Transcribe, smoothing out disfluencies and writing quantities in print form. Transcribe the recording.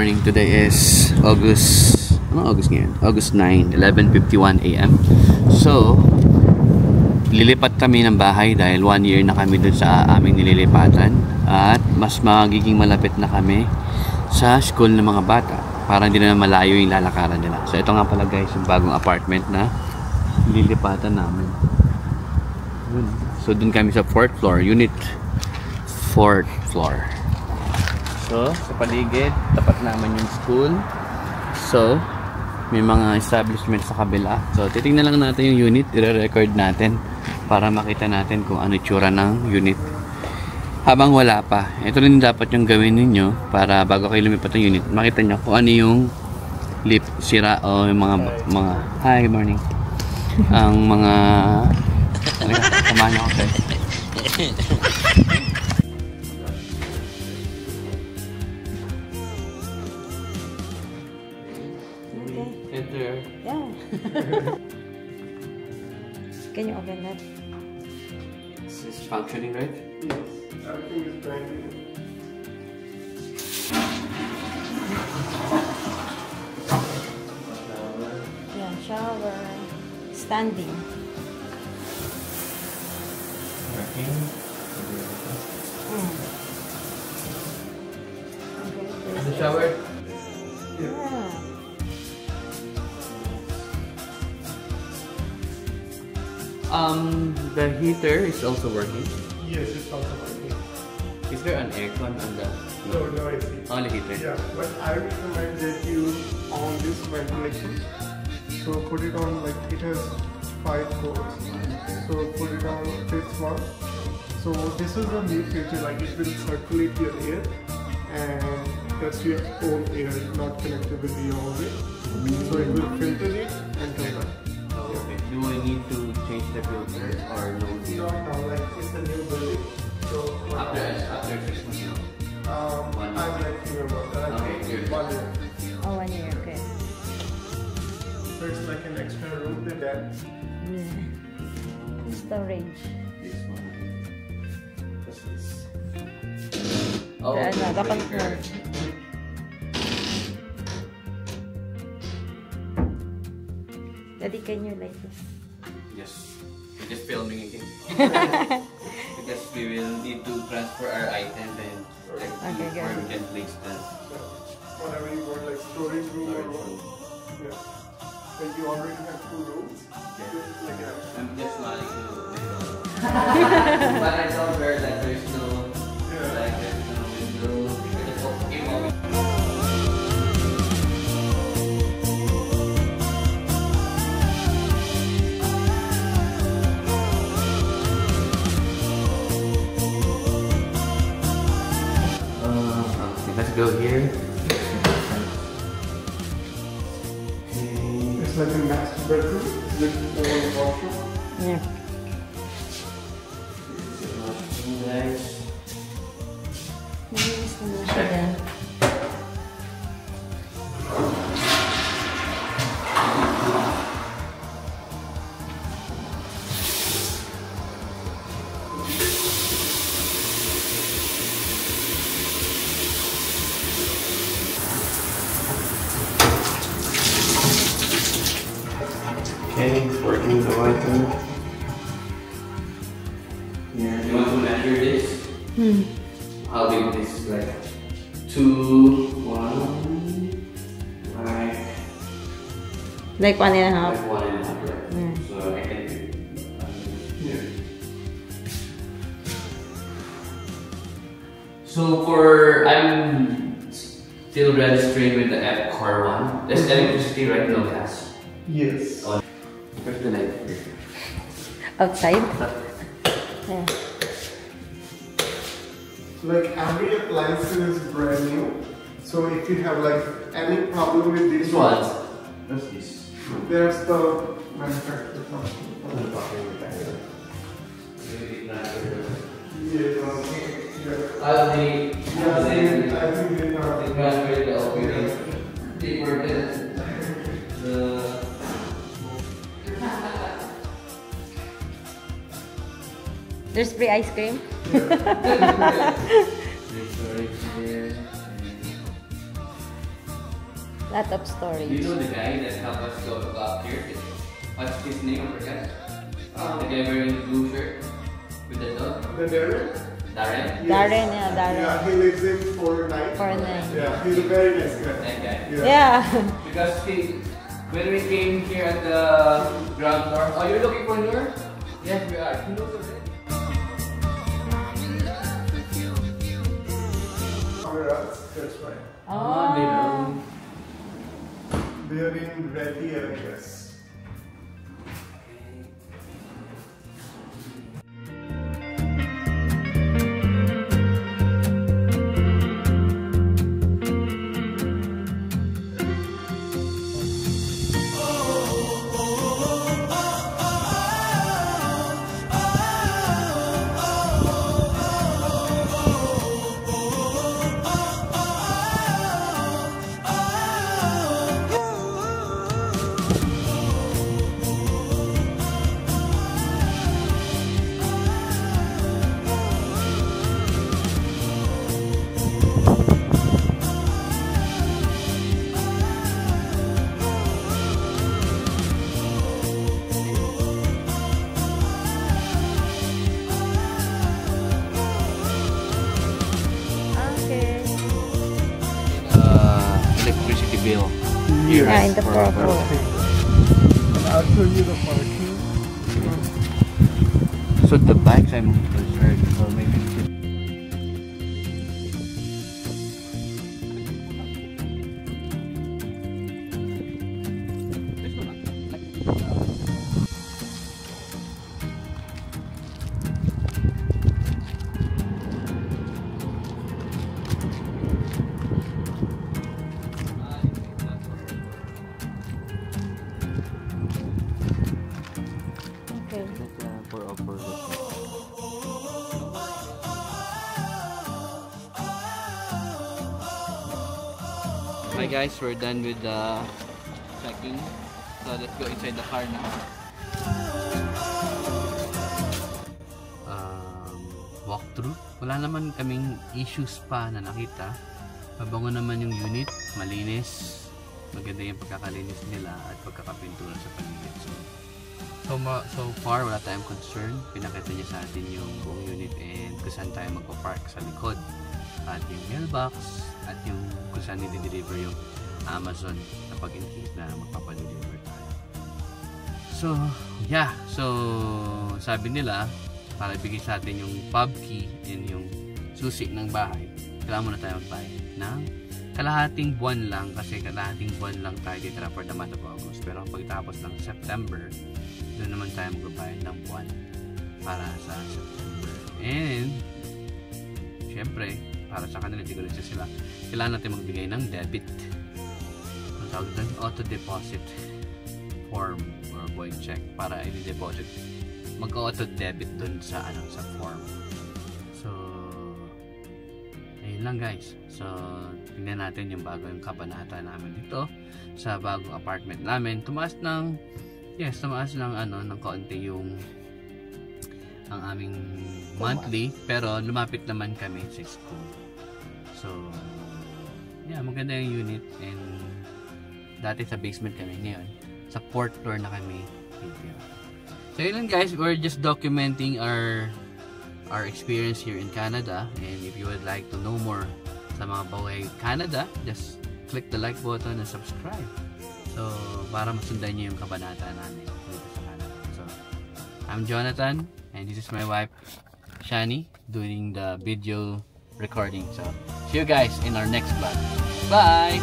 morning. Today is August ngayon? August 9, 11:51 AM. So, lilipat kami ng bahay dahil 1 year na kami dun sa aming nililipatan. At mas magiging malapit na kami sa school ng mga bata. Para hindi na malayo yung lalakaran nila. So, ito nga pala guys, yung bagong apartment na lilipatan namin. So, dun kami sa 4th floor. Unit 4th floor. So, sa paligid, tapat naman yung school. So, may mga establishment sa kabila. So, titingnan lang natin yung unit. I-record natin para makita natin kung ano itsura ng unit. Habang wala pa. Ito rin dapat yung gawin ninyo para bago kayo lumipat ng unit, makita nyo kung ano yung sira o yung mga hi, good morning. Ang mga samahan nyo ako guys. Enter. Yeah. Can you open that? This is functioning, right? Yes, everything is brand new. Yeah, shower. Standing. Working. Okay, The shower. yeah. The heater is also working. Yes, it's also working. Is there an aircon on the? No, I see. Only heater. Yeah, but I recommend that you on this ventilation. So put it on like it has 5 cores. So put it on 5th one. So this is a new feature, like it will circulate your air and that's your own air, not connected with the oven. So it will filter it and come back. Okay. Do I need to change the filter or no? Not now, like it's a new building. So After 6 months now. I'm like thinking about that. Okay, good. 1 year. Oh, 1 year, okay. So it's like an extra room with that. Yeah. Storage. This one. What's this? Oh, The control. Daddy, can you light this? Yes. We're just filming again. Because we will need to transfer our items and like Okay, good. where we can place them. So whatever you want, like storage room or what. Yeah. So you already have 2 rooms. This is like a, I'm just wanting to but I told her that there's no like there's no window. It's okay, mommy. Okay, let's go here. it's like a master bedroom with the washroom. Yeah. Guys. Nilinis na mo siya dyan. Okay, it's working the right way. Yeah. You want to measure this? Hmm. How big this is like 2, 1, Like 1.5. like 1.5, right? Yeah. So I can do Yeah. So for I'm still registering with the Epcor one. There's electricity, right? No gas. Yes. Oh. Where's the light? Outside? Yeah. Like every appliance is brand new. So if you have like any problem with This this one. What's this? there's the manufacturer. Yes. Yeah. I think they are. transfer the operating. They were the There's free ice cream? Lot of You storage. know the guy that helped us go up here? What's his name? I forgot. The guy wearing the blue shirt with the dog. The Darren? Darren? Yes. Darren, yeah, Darren. Yeah, he lives in 4-9. 4-9. Yeah, he's a very nice guy. That guy. Yeah. Because when we came here at the ground floor, oh, you're looking for Noor? Yes, we are. He knows already. That's right. Oh. They are in ready areas. Okay. Electricity bill. Yeah, in the purple. I'll show you the parking. So the bikes I'm concerned for maybe. Okay. Hi guys, we're done with the checking. So let's go inside the car now. Walkthrough. Wala naman kaming issues pa na nakita. Mabango naman yung unit, malinis. Maganda yung pagkakalinis nila at pagkakapintura sa paligid. So far, wala tayong concern. Pinakita niya sa atin yung buong unit and kung saan tayo magpa-park sa likod. At yung mailbox at yung kung saan nilideliver yung Amazon na pag-in-case na magpapadeliver tayo. So, yeah. So, sabi nila, para ibigay sa atin yung pub key and yung susi ng bahay, kailangan muna tayo magbayad ng kalahating buwan lang kasi kalahating buwan lang tayo dito for the month of August. Pero pagtapos ng September, doon naman tayo magbabayad ng buwan para sa September. And syempre, para sa kanila, hindi ko rin sila, kailangan natin magbigay ng debit. Ang tawag doon, auto deposit form or void check para i-deposit. Mag-auto debit doon sa sa form. So ayun lang guys. So tingnan natin yung bagong kabanata namin dito sa bagong apartment namin. Tumaas ng ng kaunti yung ang aming monthly, pero lumapit naman kami sa school. So yeah, maganda yung unit and dati sa basement kami, ngayon sa 4th floor na kami. So yun lang guys, we're just documenting our experience here in Canada, and if you would like to know more sa mga buhay Canada, just click the like button and subscribe. So para masundan niyo yung kabanata namin dito sa Canada. So I'm Jonathan and this is my wife Shani doing the video recording. So see you guys in our next vlog. Bye!